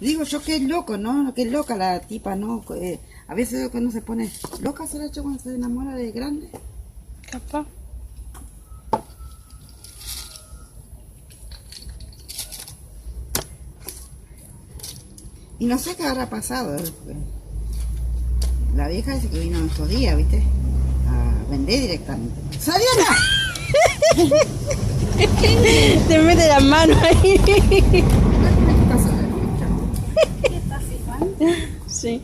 Digo yo que es loco, ¿no? Que es loca la tipa, ¿no? A veces uno se pone loca, ¿será hecho cuando se enamora de grande? Capaz. Y no sé qué habrá pasado. La vieja dice que vino estos días, ¿viste? A vender directamente. ¡Soriana! Te mete las manos ahí. ¿Qué pasa? Sí.